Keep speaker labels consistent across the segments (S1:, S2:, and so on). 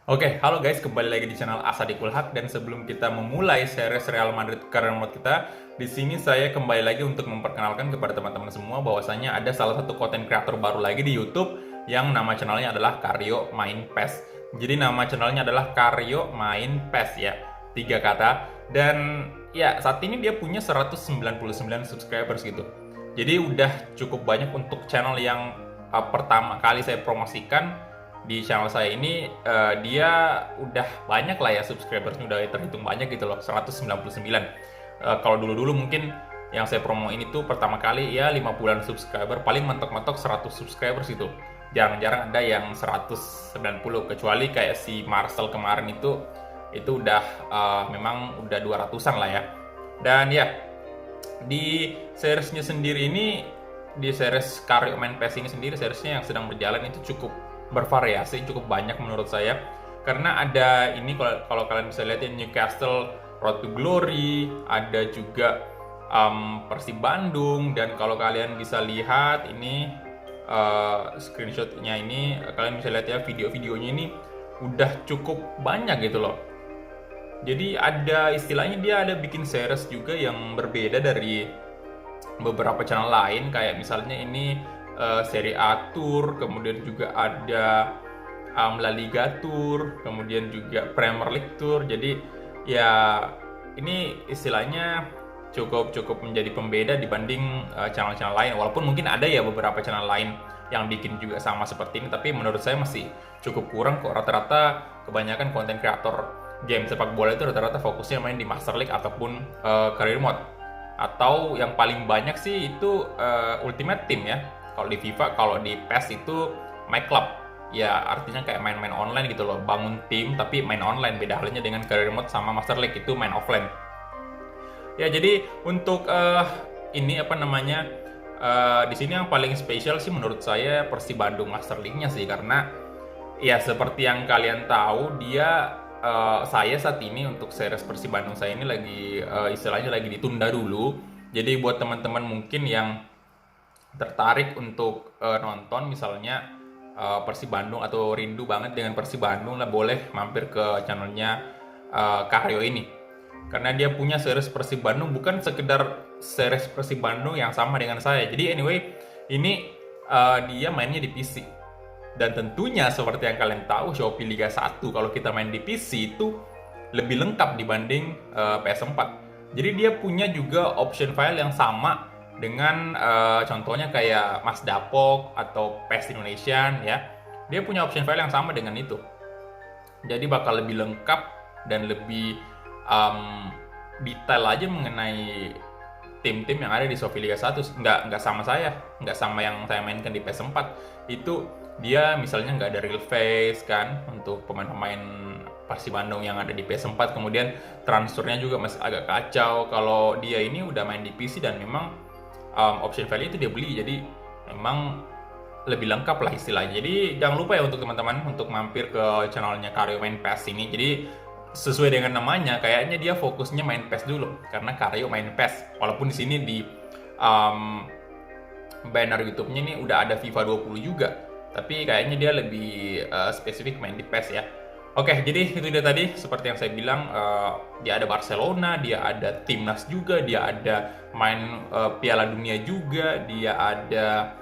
S1: Oke, halo guys, kembali lagi di channel Asadikul Haq. Dan sebelum kita memulai series Real Madrid Career Mode kita, di sini saya kembali lagi untuk memperkenalkan kepada teman-teman semua bahwasanya ada salah satu konten kreator baru lagi di YouTube yang nama channelnya adalah Karyo Main PES. Jadi nama channelnya adalah Karyo Main PES ya, 3 kata. Dan ya saat ini dia punya 199 subscribers gitu. Jadi udah cukup banyak untuk channel yang pertama kali saya promosikan. Di channel saya ini dia udah banyak lah ya subscribersnya, udah terhitung banyak gitu loh, 199. Kalau dulu-dulu mungkin yang saya promoin itu pertama kali ya 5 bulan subscriber, paling mentok-mentok 100 subscribers gitu. Jarang-jarang ada yang 190, kecuali kayak si Marcel kemarin itu udah memang udah 200-an lah ya. Dan ya di seriesnya sendiri ini, di series Karyo Main PES ini sendiri, seriesnya yang sedang berjalan itu cukup bervariasi, cukup banyak menurut saya. Karena ada ini, kalau kalian bisa lihat ya, Newcastle Road to Glory, ada juga Persib Bandung, dan kalau kalian bisa lihat ini screenshotnya ini, kalian bisa lihat ya video-videonya ini udah cukup banyak gitu loh. Jadi ada istilahnya, dia ada bikin series juga yang berbeda dari beberapa channel lain, kayak misalnya ini Serie A Tour, kemudian juga ada La Liga Tour, kemudian juga Premier League Tour. Jadi ya ini istilahnya cukup menjadi pembeda dibanding channel-channel lain. Walaupun mungkin ada ya beberapa channel lain yang bikin juga sama seperti ini, tapi menurut saya masih cukup kurang kok. Rata-rata kebanyakan konten kreator game sepak bola itu rata-rata fokusnya main di Master League ataupun Career Mode. Atau yang paling banyak sih itu Ultimate Team ya. Kalau di FIFA, kalau di PES itu My Club. Ya artinya kayak main-main online gitu loh, bangun tim tapi main online. Beda halnya dengan Career Mode sama Master League, itu main offline. Ya jadi untuk ini apa namanya, di sini yang paling spesial sih menurut saya Persib Bandung Master League-nya sih, karena ya seperti yang kalian tahu dia saya saat ini untuk series Persib Bandung saya ini lagi istilahnya lagi ditunda dulu. Jadi buat teman-teman mungkin yang tertarik untuk nonton misalnya Persib Bandung atau rindu banget dengan Persib Bandung, lah boleh mampir ke channelnya Karyo ini. Karena dia punya series Persib Bandung, bukan sekedar series Persib Bandung yang sama dengan saya. Jadi anyway, ini dia mainnya di PC. Dan tentunya seperti yang kalian tahu, Shopee Liga 1 kalau kita main di PC itu lebih lengkap dibanding PS4. Jadi dia punya juga option file yang sama dengan contohnya kayak Mas Dapok atau PES Indonesian ya. Dia punya option file yang sama dengan itu. Jadi bakal lebih lengkap dan lebih detail aja mengenai tim-tim yang ada di Shopee Liga 1. Nggak sama saya, nggak sama yang saya mainkan di PS4. Itu dia misalnya nggak ada real face kan untuk pemain-pemain Persib Bandung yang ada di PS4. Kemudian transfernya juga masih agak kacau. Kalau dia ini udah main di PC dan memang option value itu dia beli, jadi memang lebih lengkap lah istilahnya. Jadi jangan lupa ya untuk teman-teman untuk mampir ke channelnya Karyo Main PES ini. Jadi sesuai dengan namanya, kayaknya dia fokusnya main PES dulu karena Karyo Main PES. Walaupun di sini di banner YouTube-nya ini udah ada FIFA 20 juga, tapi kayaknya dia lebih spesifik main di PES ya. Oke, jadi itu dia tadi seperti yang saya bilang, dia ada Barcelona, dia ada Timnas juga, dia ada main Piala Dunia juga, dia ada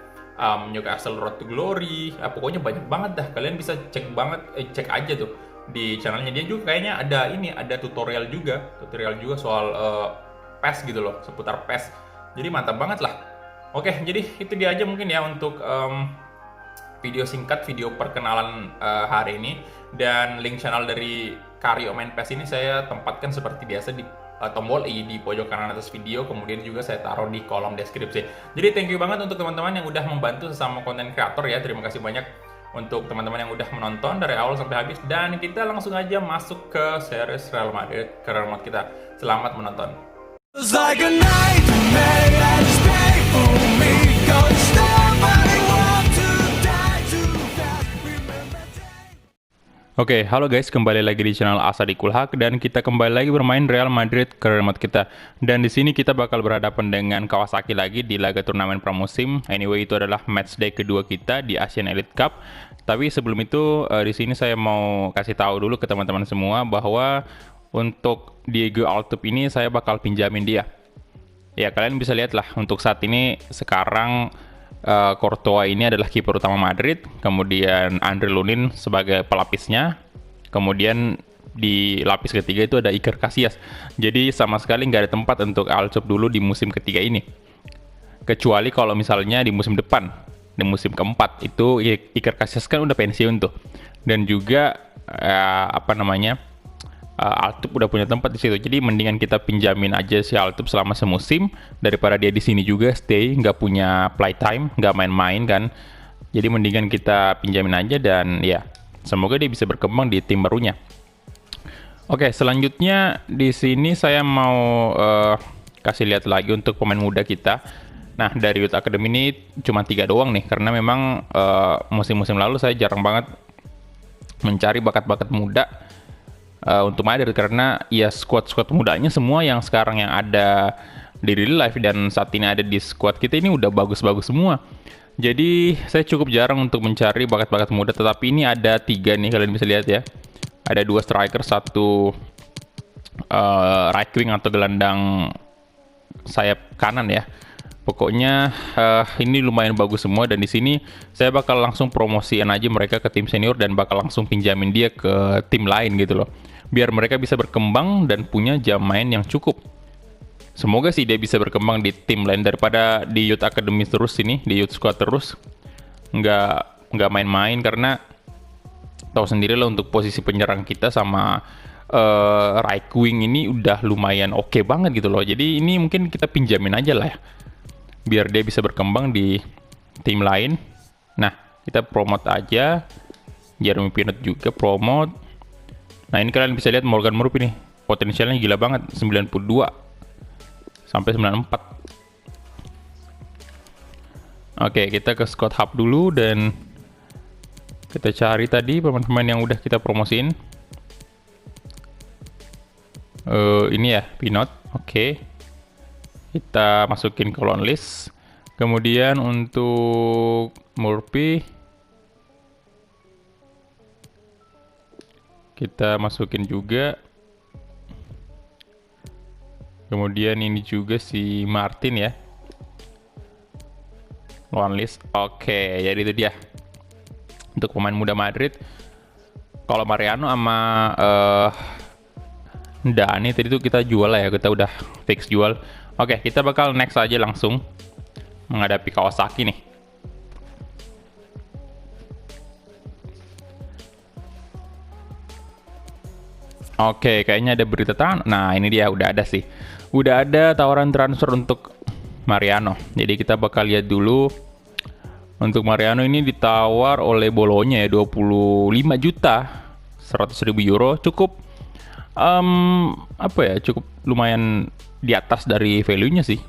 S1: Newcastle Road to Glory. Pokoknya banyak banget dah. Kalian bisa cek aja tuh di channelnya. Dia juga kayaknya ada tutorial juga soal PES gitu loh, seputar PES. Jadi mantap banget lah. Oke, jadi itu dia aja mungkin ya untuk video singkat, video perkenalan hari ini. Dan link channel dari Karyo Main PES ini saya tempatkan seperti biasa di tombol i di pojok kanan atas video. Kemudian juga saya taruh di kolom deskripsi. Jadi thank you banget untuk teman-teman yang udah membantu sesama konten kreator ya. Terima kasih banyak untuk teman-teman yang udah menonton dari awal sampai habis. Dan kita langsung aja masuk ke series Real Madrid Career Mode kita. Selamat menonton. Oke, halo guys, kembali lagi di channel Asadikul Haq dan kita kembali lagi bermain Real Madrid ke remote kita. Dan di sini kita bakal berhadapan dengan Kawasaki lagi di laga turnamen pramusim. Anyway, itu adalah match day kedua kita di Asian Elite Cup. Tapi sebelum itu di sini saya mau kasih tahu dulu ke teman-teman semua bahwa untuk Diego Altuve ini saya bakal pinjamin dia. Ya, kalian bisa lihat lah untuk saat ini sekarang Courtois ini adalah kiper utama Madrid, kemudian Andre Lunin sebagai pelapisnya, kemudian di lapis ketiga itu ada Iker Casillas. Jadi sama sekali nggak ada tempat untuk Altuve dulu di musim ketiga ini. Kecuali kalau misalnya di musim depan, di musim keempat itu Iker Casillas kan udah pensiun tuh, dan juga Altuve udah punya tempat di situ. Jadi mendingan kita pinjamin aja si Altuve selama semusim daripada dia di sini juga stay, nggak punya playtime, nggak main-main kan. Jadi mendingan kita pinjamin aja dan ya semoga dia bisa berkembang di tim barunya. Oke, selanjutnya di sini saya mau kasih lihat lagi untuk pemain muda kita. Nah, dari Youth Academy ini cuma 3 doang nih, karena memang musim-musim lalu saya jarang banget mencari bakat-bakat muda untuk Madrid, karena ya squad mudanya semua yang sekarang yang ada di real life dan saat ini ada di squad kita ini udah bagus-bagus semua. Jadi saya cukup jarang untuk mencari bakat-bakat muda, tetapi ini ada 3 nih, kalian bisa lihat ya. Ada 2 striker, 1 right wing atau gelandang sayap kanan ya. Pokoknya ini lumayan bagus semua, dan di sini saya bakal langsung promosiin aja mereka ke tim senior dan bakal langsung pinjamin dia ke tim lain gitu loh. Biar mereka bisa berkembang dan punya jam main yang cukup. Semoga sih dia bisa berkembang di tim lain daripada di Youth Academy terus ini, di Youth Squad terus. Nggak main-main, karena tahu sendiri lah untuk posisi penyerang kita sama right wing ini udah lumayan oke banget gitu loh. Jadi ini mungkin kita pinjamin aja lah ya, biar dia bisa berkembang di tim lain. Nah, kita promote aja. Jeremy Pino juga promote. Nah, ini kalian bisa lihat Morgan Murphy nih, potensialnya gila banget, 92 sampai 94. Oke, kita ke Squad Hub dulu dan kita cari tadi pemain-pemain yang udah kita promosiin. Ini ya, Pinot. Oke. Kita masukin ke loan list. Kemudian untuk Murphy kita masukin juga. Kemudian ini juga si Martin ya, loan list. Oke, jadi itu dia untuk pemain muda Madrid. Kalau Mariano sama Dani tadi itu kita jual lah ya, kita udah fix jual. Oke, kita bakal next aja langsung menghadapi Kawasaki nih. Oke, kayaknya ada berita nah ini dia, udah ada sih. Udah ada tawaran transfer untuk Mariano. Jadi kita bakal lihat dulu. Untuk Mariano ini ditawar oleh Bologna ya, 25 juta 100.000 euro. Cukup cukup lumayan di atas dari value-nya sih.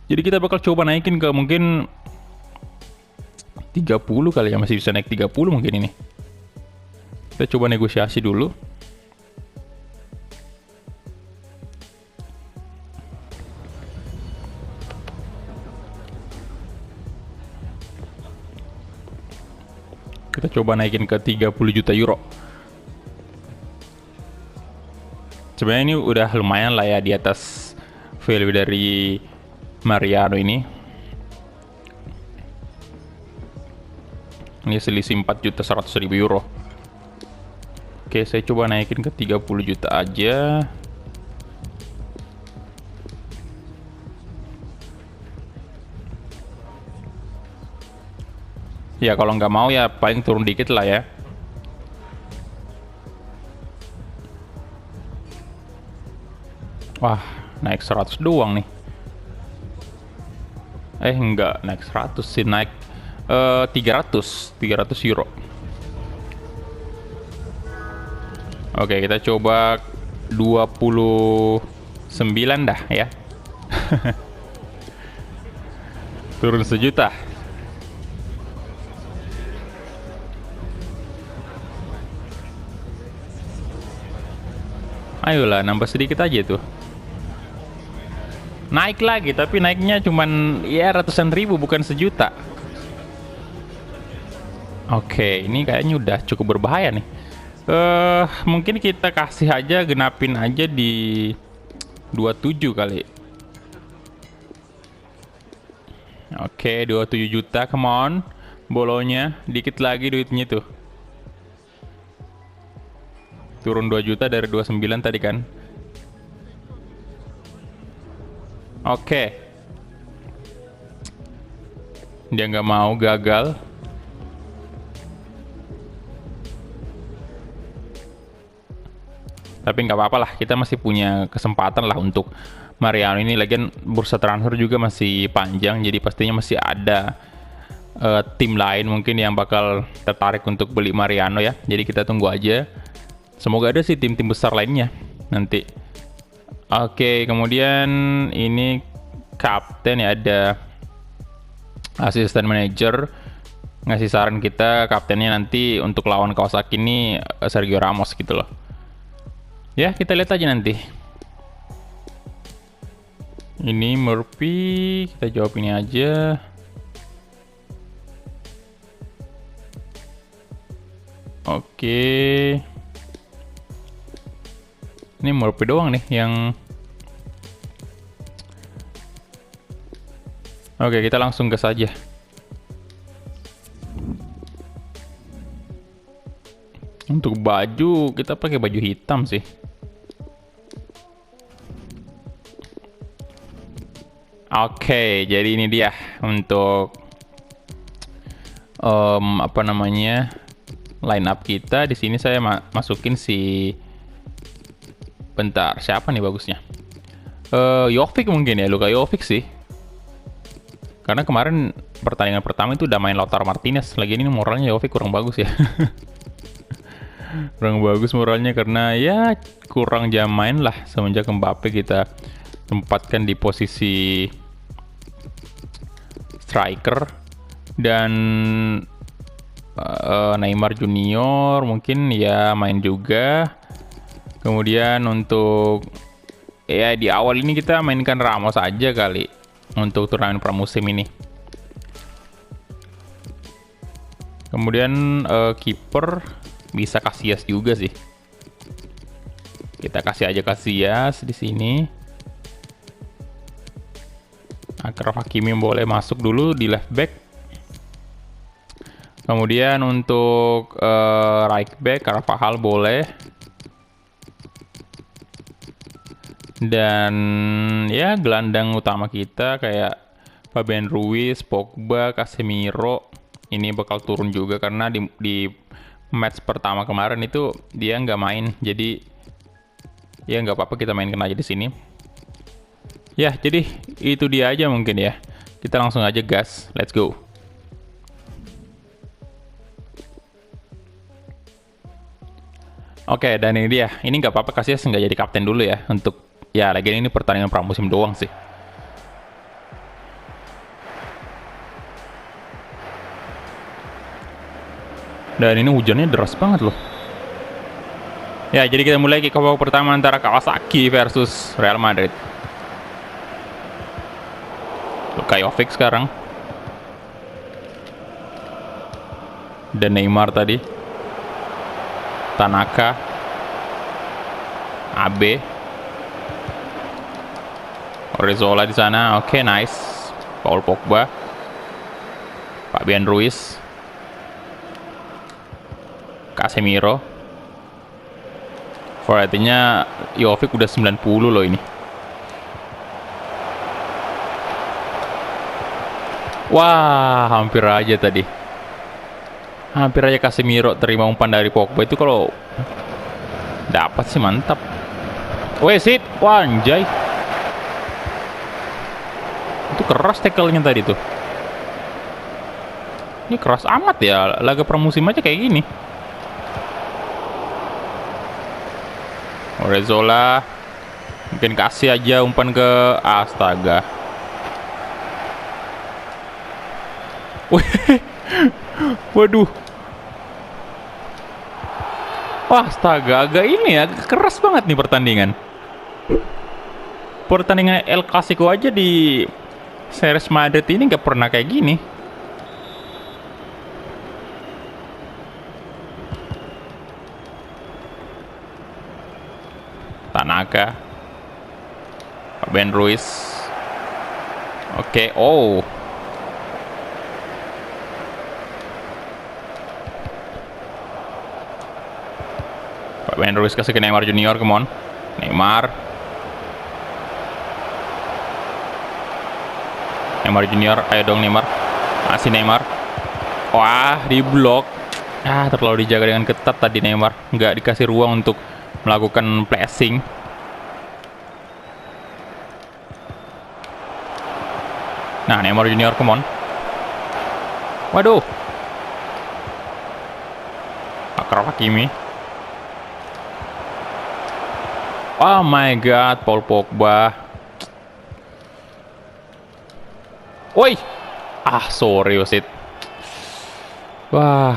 S1: Jadi kita bakal coba naikin ke mungkin 30 kali ya, masih bisa naik 30 mungkin ini. Kita coba negosiasi dulu. Kita coba naikin ke 30 juta euro. Sebenarnya ini udah lumayan lah ya, di atas value dari Mariano ini. Ini selisih 4.100.000 euro. Oke, saya coba naikin ke 30 juta aja. Ya kalau nggak mau ya paling turun dikit lah ya. Wah, naik 100 doang nih. Enggak, naik 100 sih, naik 300 euro. Oke, kita coba 29 dah ya. Turun sejuta. Ayolah, nambah sedikit aja tuh. Naik lagi, tapi naiknya cuman ya ratusan ribu, bukan sejuta. Oke, ini kayaknya udah cukup berbahaya nih. Mungkin kita kasih aja, genapin aja di 27 kali. Oke, 27 juta, come on. Bolonya, dikit lagi duitnya tuh. Turun 2 juta dari 29 tadi kan. Oke. Dia nggak mau, gagal. Tapi nggak apa-apa lah, kita masih punya kesempatan lah untuk Mariano ini. Lagian bursa transfer juga masih panjang, jadi pastinya masih ada tim lain mungkin yang bakal tertarik untuk beli Mariano ya. Jadi kita tunggu aja. Semoga ada sih tim-tim besar lainnya nanti. Oke, kemudian ini kapten ya, ada asisten manajer ngasih saran kita kaptennya nanti untuk lawan Kawasaki ini Sergio Ramos gitu loh. Ya, kita lihat aja nanti. Ini Murphy, kita jawab ini aja. Oke. Ini Murphy doang nih yang... Oke, kita langsung gas aja. Untuk baju, kita pakai baju hitam sih. Oke, jadi ini dia untuk apa namanya, line up kita. Di sini saya masukin si, bentar, siapa nih bagusnya? Jovic mungkin ya, Luka Jovic sih. Karena kemarin pertandingan pertama itu udah main Lautaro Martinez. Lagi ini moralnya Jovic kurang bagus ya. Kurang bagus moralnya karena ya kurang jam main lah semenjak Mbappe kita tempatkan di posisi striker. Dan Neymar Junior mungkin ya main juga. Kemudian untuk ya di awal ini kita mainkan Ramos aja kali untuk turnamen pramusim ini. Kemudian kiper bisa Casillas juga sih. Kita kasih aja Casillas di sini. Achraf Hakimi boleh masuk dulu di left back. Kemudian untuk right back Carvajal boleh. Dan ya gelandang utama kita kayak Fabian Ruiz, Pogba, Casemiro ini bakal turun juga karena di match pertama kemarin itu dia nggak main. Jadi ya nggak apa-apa, kita mainkan aja di sini. Ya, jadi itu dia aja mungkin ya. Kita langsung aja gas, let's go. Oke, dan ini dia. Ini nggak apa-apa, Casillas nggak jadi kapten dulu ya. Untuk ya lagi ini pertandingan pramusim doang sih. Dan ini hujannya deras banget loh. Ya, jadi kita mulai kick off pertama antara Kawasaki versus Real Madrid. Luka Jovic sekarang. Dan Neymar tadi. Tanaka. Abe. Orezzola di sana. Oke, nice. Paul Pogba. Fabian Ruiz. Casemiro. Variety-nya Jovic udah 90 loh ini. Wah, hampir aja tadi. Hampir aja Casemiro terima umpan dari Pogba. Itu kalau dapat sih mantap. Wesit, wah anjay. Itu keras tackle-nya tadi tuh. Ini keras amat ya, laga pramusim aja kayak gini. Orezzola mungkin kasih aja umpan ke astaga. Waduh. Wah, astaga, agak ini ya, keras banget nih pertandingan. Pertandingan El Clasico aja di Series Madrid ini nggak pernah kayak gini. Tanaka, Ben Ruiz. Oke, oh. Ben Ruiz kasih ke Neymar Junior, come on. Neymar Junior, ayo dong Neymar. Masih Neymar. Wah, di blok. Terlalu dijaga dengan ketat tadi Neymar. Nggak dikasih ruang untuk melakukan pressing. Nah, Neymar Junior, come on. Waduh. Akraf Hakimi. Oh my god, Paul Pogba. Woi. Sorry wasit. Wah.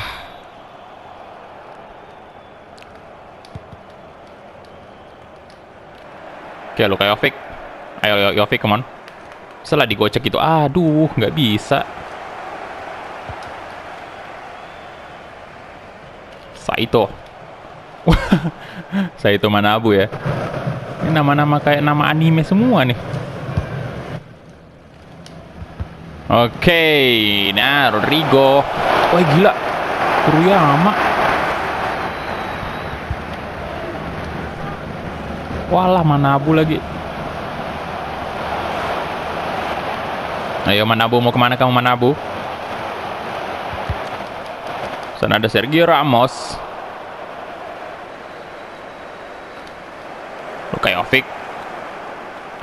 S1: Oke, Luka Jovic. Ayo Jovic, come on. Setelah digocek itu, aduh, nggak bisa. Saito. Saito Manabu ya. Ini nama-nama kayak nama anime semua nih. Oke, nah Rodrigo. Wah gila, Kuruyama. Walah, Manabu lagi. Ayo Manabu, mau kemana kamu Manabu? Sana ada Sergio Ramos. Luka Jovic.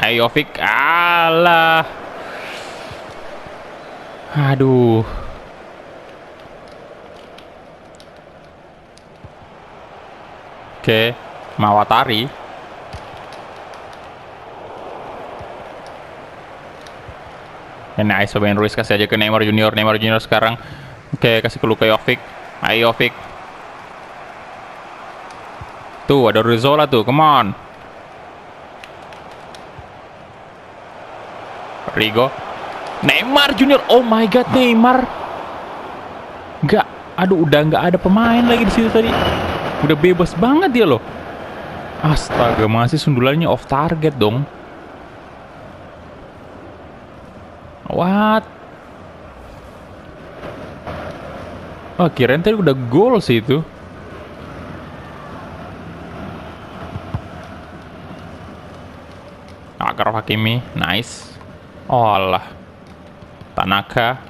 S1: Ayo Jovic. Alah. Aduh. Oke, Mawatari. Ini Aiso Ben Ruiz, kasih aja ke Neymar Junior. Neymar Junior sekarang. Oke, kasih ke Luka Jovic. Ayo Jovic. Tuh, ada Rizzola tuh, come on. Rigo. Neymar Junior, oh my god, Neymar. Nggak, aduh, udah nggak ada pemain lagi di situ tadi. Udah bebas banget dia loh. Astaga, masih sundulannya off target dong. What? Oh, kirain tadi udah gol sih itu. Akraf Hakimi, nice. Olah. Tanaka.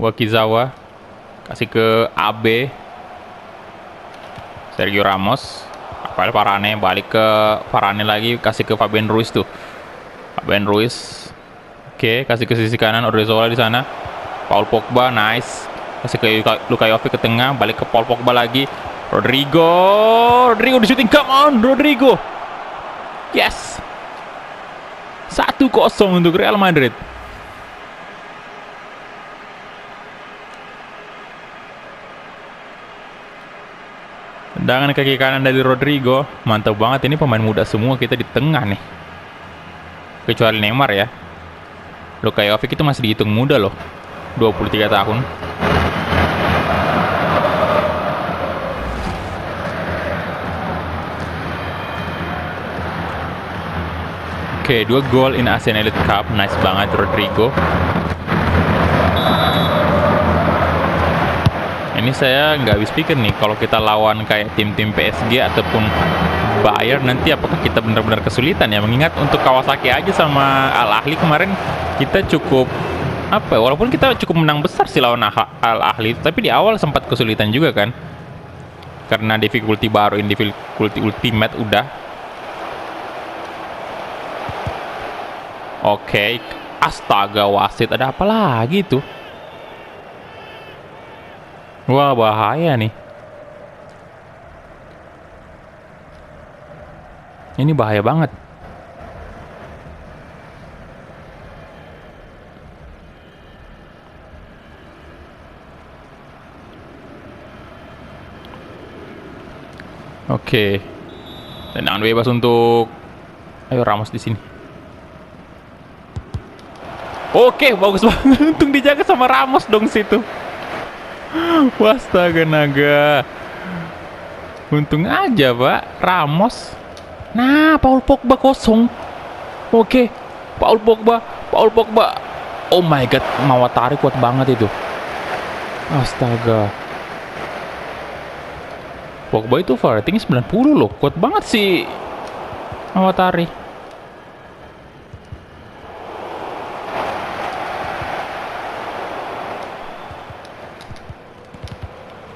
S1: Wakizawa. Kasih ke AB. Sergio Ramos. Rafael Varane, balik ke Varane lagi, kasih ke Fabian Ruiz tuh. Fabian Ruiz. Oke, kasih ke sisi kanan Odriozola di sana. Paul Pogba, nice. Kasih ke Luka Jovic ke tengah, balik ke Paul Pogba lagi. Rodrigo di shooting, come on Rodrigo. Yes. 1-0 untuk Real Madrid. Tendangan kaki kanan dari Rodrigo. Mantap banget, ini pemain muda semua kita di tengah nih. Kecuali Neymar ya. Luka Jovic itu masih dihitung muda loh. 23 tahun. Oke, 2 gol in ASEAN Elite Cup. Nice banget Rodrigo. Ini saya nggak habis pikir nih, kalau kita lawan kayak tim-tim PSG ataupun Bayern nanti apakah kita benar-benar kesulitan ya, mengingat untuk Kawasaki aja sama Al Ahly kemarin kita cukup walaupun kita cukup menang besar sih lawan Al Ahly, tapi di awal sempat kesulitan juga kan karena difficulty baru, difficulty ultimate udah. Oke, astaga wasit, ada apa lagi tuh? Wah, bahaya nih. Ini bahaya banget. Oke. Tendangan bebas untuk ayo Ramos di sini. Oke, bagus banget. Untung dijaga sama Ramos dong situ. Wastaga naga. Untung aja, Pak. Ramos. Nah, Paul Pogba kosong. Oke. Paul Pogba. Oh my god, Mawatari kuat banget itu. Astaga. Pogba itu rating 90 loh. Kuat banget sih Mawatari.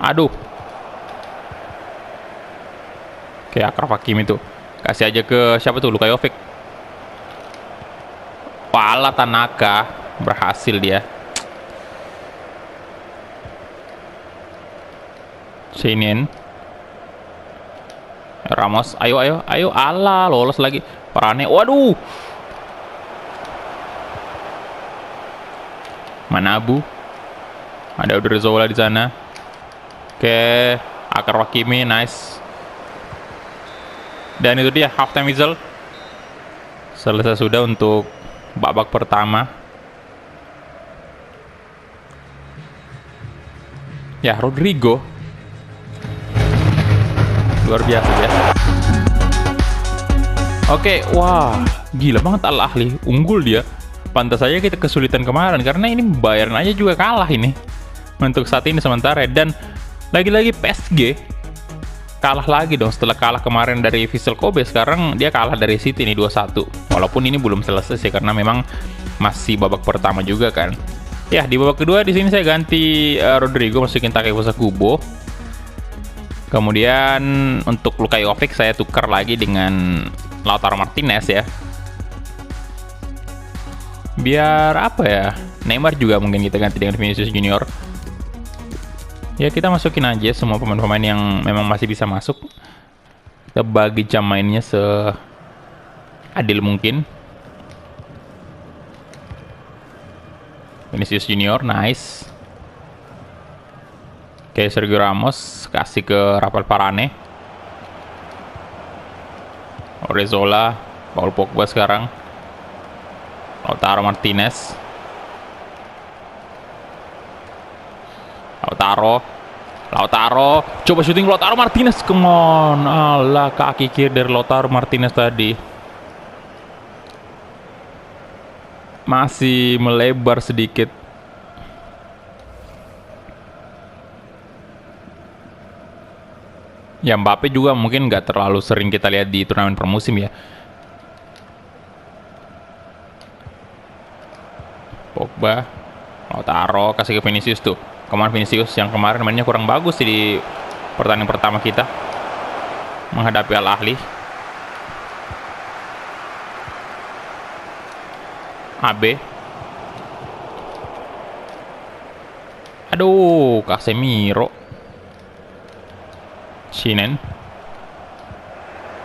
S1: Aduh. Oke, Akraf Hakimi tuh. Kasih aja ke siapa tuh? Luka Jovic. Pala Tanaka. Berhasil dia. Sinin. Ramos, ayo. Alah, lolos lagi. Varane, waduh. Manabu. Ada Odriozola di sana. Oke, Akraf Hakimi, nice. Dan itu dia halftime whistle. Selesai sudah untuk babak pertama. Ya, Rodrigo luar biasa ya. Oke, wah, gila banget Al Ahly, unggul dia. Pantas saja kita kesulitan kemarin karena ini Bayern aja juga kalah ini. Untuk saat ini sementara, dan lagi-lagi PSG kalah lagi dong setelah kalah kemarin dari Vissel Kobe. Sekarang dia kalah dari City ini 2-1. Walaupun ini belum selesai sih karena memang masih babak pertama juga kan. Ya, di babak kedua di sini saya ganti Rodrigo, masukin Takefusa Kubo. Kemudian untuk Luka Jovic saya tukar lagi dengan Lautaro Martinez ya. Biar apa ya? Neymar juga mungkin kita ganti dengan Vinicius Junior. Ya kita masukin aja semua pemain-pemain yang memang masih bisa masuk. Kita bagi jam mainnya seadil mungkin. Vinicius Junior, nice. Oke, Sergio Ramos kasih ke Rafael Varane. Odriozola, Paul Pogba sekarang. Lautaro Martinez. Lautaro, coba syuting Lautaro Martinez, come on. Alah, kaki kiri dari Lautaro Martinez tadi. Masih melebar sedikit. Ya, Mbappe juga mungkin nggak terlalu sering kita lihat di turnamen per musim ya. Pogba, Lautaro, kasih ke Vinicius tuh. Kemarin Vinicius yang kemarin mainnya kurang bagus sih di pertandingan pertama kita menghadapi Al Ahly. AB. Aduh, Casemiro. Shinen.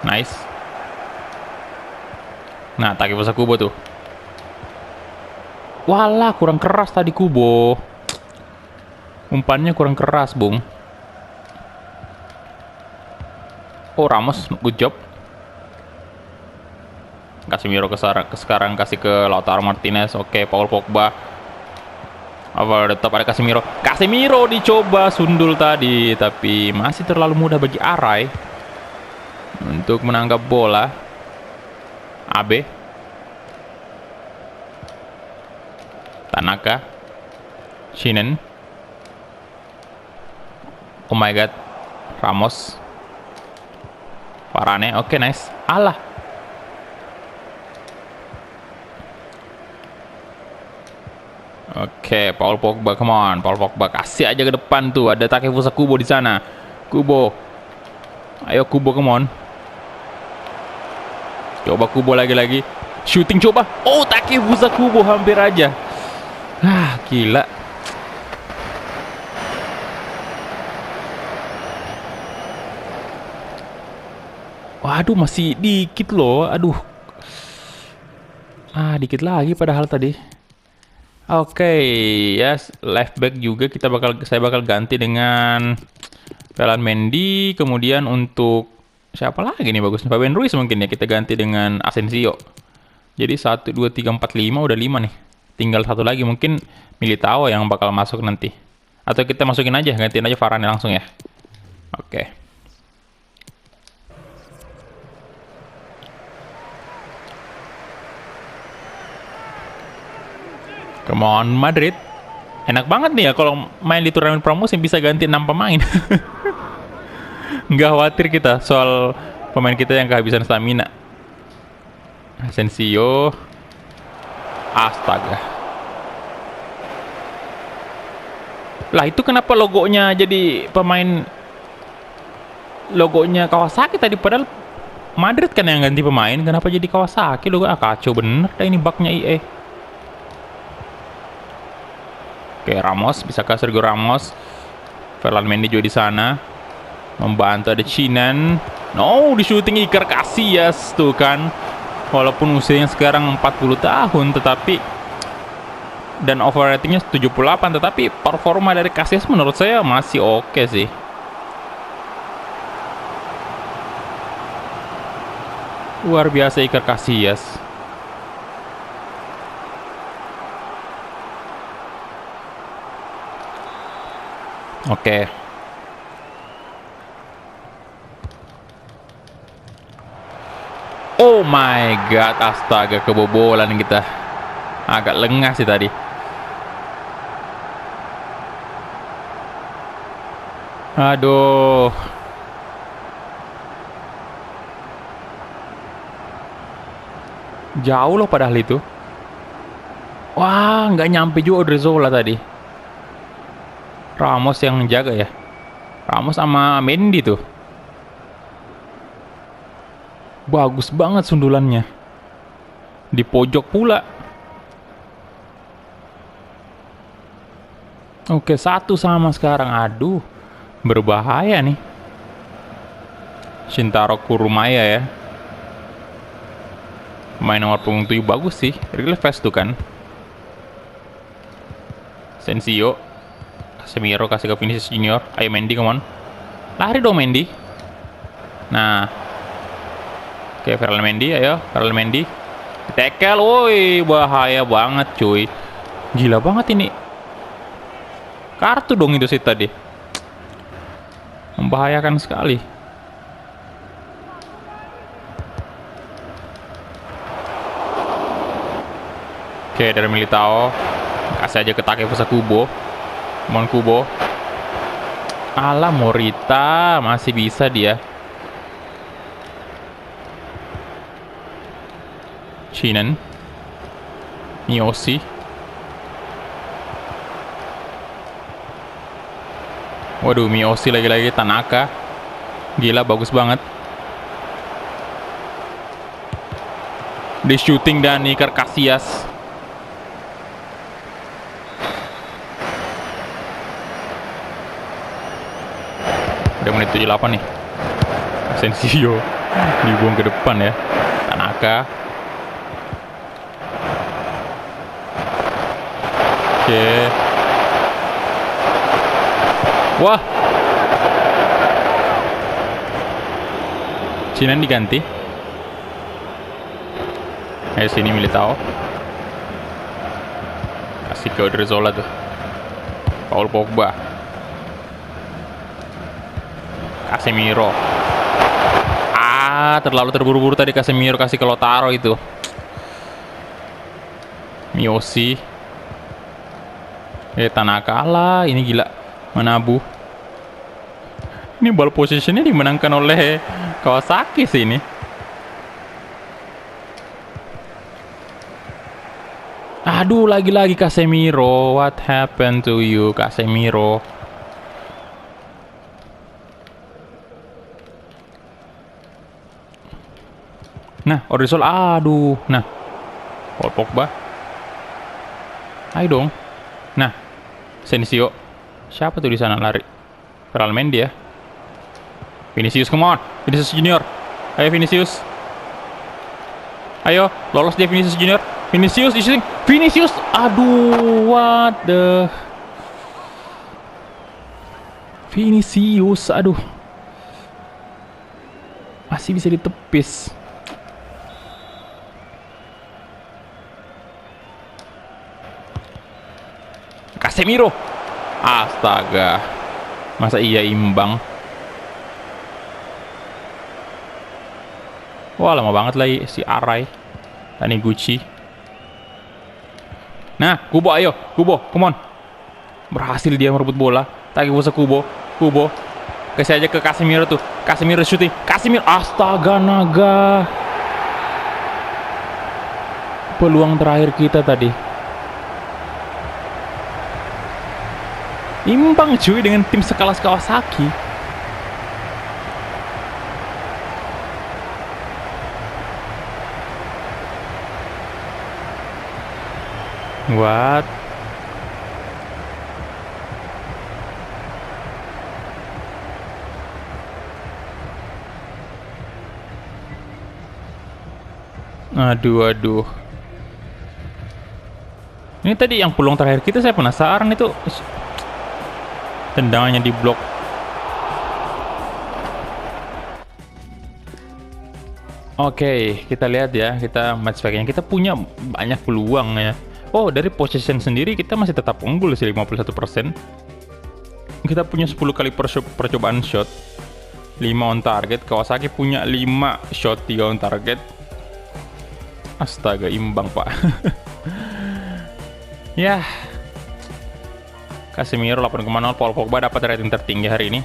S1: Nice. Nah, Takefusa Kubo tuh. Walah, kurang keras tadi Kubo. Umpannya kurang keras, Bung. Oh, Ramos, good job. Casemiro sekarang kasih ke Lautaro Martinez. Oke, Paul Pogba. Tetap ada Casemiro. Casemiro dicoba sundul tadi, tapi masih terlalu mudah bagi Arai untuk menangkap bola. AB. Tanaka. Shinen. Oh my god. Ramos. Varane. Oke, nice. Alah. Oke, Paul Pogba, come on. Paul Pogba kasih aja ke depan tuh. Ada Takefusa Kubo di sana. Kubo. Ayo Kubo, come on. Coba Kubo lagi-lagi. Shooting coba. Oh, Takefusa Kubo hampir aja. Gila. Waduh, masih dikit loh. Aduh. Dikit lagi padahal tadi. Oke, yes, left back juga saya bakal ganti dengan Ferland Mendy. Kemudian untuk Siapa lagi nih bagus? Fabian Ruiz mungkin ya, kita ganti dengan Asensio. Jadi 1, 2, 3, 4, 5, udah 5 nih. Tinggal satu lagi, mungkin Militao yang bakal masuk nanti. Atau kita masukin aja, gantiin aja Varane langsung ya. Oke. Come on Madrid. Enak banget nih ya kalau main di turnamen promosi bisa ganti 6 pemain. Nggak khawatir kita soal pemain kita yang kehabisan stamina. Asensio. Astaga. Lah itu kenapa logonya jadi pemain, logonya Kawasaki tadi, padahal Madrid kan yang ganti pemain, kenapa jadi Kawasaki logo? Kacau bener dah ini bugnya EA. Oke, Ramos, bisa ke Sergio Ramos. Ferland Mendy juga di sana. Membantu, ada Chinan. No, di shooting Iker Casillas tuh kan. Walaupun usianya sekarang 40 tahun, tetapi dan overratingnya 78, tetapi performa dari Casillas menurut saya masih oke sih. Luar biasa Iker Casillas. Oke. Oh my god, astaga, kebobolan kita. Agak lengah sih tadi. Aduh. Jauh loh padahal itu. Wah, nggak nyampe juga Odriozola tadi. Ramos yang menjaga ya. Ramos sama Mendy tuh. Bagus banget sundulannya. Di pojok pula. Oke, 1 sama sekarang. Aduh, berbahaya nih. Shintaro Kurumaya ya. Main nomor punggung 7 bagus sih. Real fast tuh kan. Sensio. Casemiro kasih ke Vinicius Junior. Ayo Mendy, come on. Lari dong Mendy. Nah. Oke, Ferland Mendy, ayo. Ferland Mendy. Tackle, woi. Bahaya banget cuy. Gila banget ini. Kartu dong itu sih tadi. Membahayakan sekali. Oke, dari Militao. Kasih aja ke Takefusa Kubo. Mon Kubo. Alah, Morita. Masih bisa dia. Chinan. Miyoshi. Waduh, Miyoshi lagi-lagi. Tanaka. Gila, bagus banget. Di shooting dan Iker Casillas. Udah menit 78 nih. Asensio dibuang ke depan ya. Tanaka. Oke. Wah. Chinan diganti. Ayo sini Militao. Kasih ke Odriozola tuh. Paul Pogba. Casemiro. Terlalu terburu-buru tadi Casemiro kasih ke Lautaro itu. Miyoshi. Tanaka lah, ini gila. Menabuh. Ini ball positionnya dimenangkan oleh Kawasaki sih ini. Aduh, lagi-lagi Casemiro. What happened to you, Casemiro? Nah, Odriozola, aduh. Nah, Paul Pogba. Ayo dong. Nah, Sensio. Siapa tuh di sana lari? Ferland Mendy ya. Vinicius, come on. Vinicius Junior. Ayo Vinicius. Ayo, lolos dia Vinicius Junior. Vinicius di shooting. Vinicius. Aduh, what the. Vinicius, aduh.
S2: masih bisa ditepis. Casemiro. Astaga. Masa iya imbang? Wah, lama banget lagi si Arai. Taniguchi. Nah, Kubo ayo. Kubo, come on. Berhasil dia merebut bola. Takefusa Kubo. Kubo. Kasih aja ke Casemiro tuh. Casemiro shooting. Casemiro. Astaga naga. Peluang terakhir kita tadi. Imbang cuy dengan tim sekelas Kawasaki. What? Aduh. Ini tadi yang peluang terakhir kita, saya penasaran itu. Tendangannya di blok. Oke, kita lihat ya. Kita match packnya. Kita punya banyak peluang ya. Oh, dari possession sendiri kita masih tetap unggul sih 51%. Kita punya 10 kali percobaan shot, 5 on target. Kawasaki punya 5 shot, 3 on target. Astaga, imbang pak. Ya, Casemiro 8,0. Paul Pogba dapat rating tertinggi hari ini.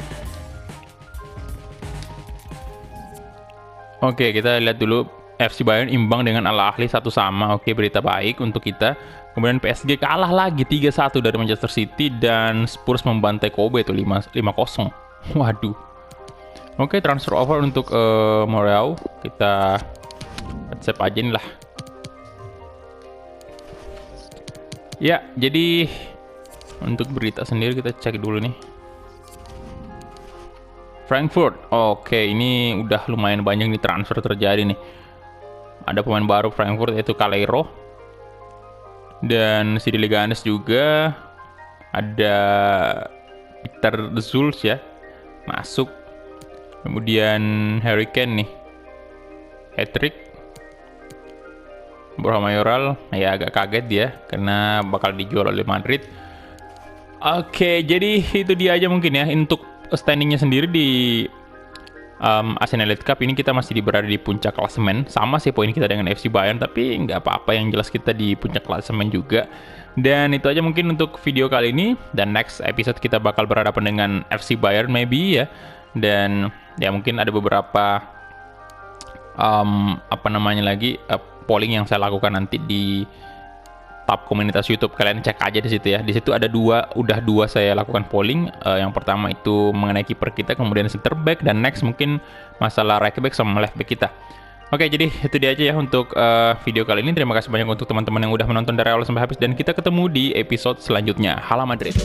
S2: Oke, kita lihat dulu. FC Bayern imbang dengan Al Ahly 1-1. Oke, berita baik untuk kita. Kemudian PSG kalah lagi 3-1 dari Manchester City, dan Spurs membantai Kobe itu 5-0. Waduh. Oke, transfer offer untuk Moreau. Kita accept aja nih lah. Ya, jadi untuk berita sendiri kita cek dulu nih. Frankfurt. Oke, ini udah lumayan banyak nih transfer terjadi nih. Ada pemain baru Frankfurt yaitu Calero. Dan si Leganes juga. Ada Peter Zuls ya. Masuk. Kemudian Harry Kane nih. Hat-trick. Borja Mayoral. Ya agak kaget dia. Karena bakal dijual oleh Madrid. Oke, jadi itu dia aja mungkin ya. Untuk standingnya sendiri di Asian Elite Cup ini kita masih berada di puncak klasemen. Sama sih poin kita dengan FC Bayern, tapi nggak apa-apa, yang jelas kita di puncak klasemen juga. Dan itu aja mungkin untuk video kali ini. Dan next episode kita bakal berhadapan dengan FC Bayern maybe ya. Dan ya mungkin ada beberapa polling yang saya lakukan nanti di tab komunitas YouTube. Kalian cek aja di situ ya. Di situ ada udah dua saya lakukan polling. Yang pertama itu mengenai kiper kita, kemudian center back, dan next mungkin masalah right back sama left back kita. Oke, jadi itu dia aja ya untuk video kali ini. Terima kasih banyak untuk teman-teman yang udah menonton dari awal sampai habis, dan kita ketemu di episode selanjutnya. Hala Madrid.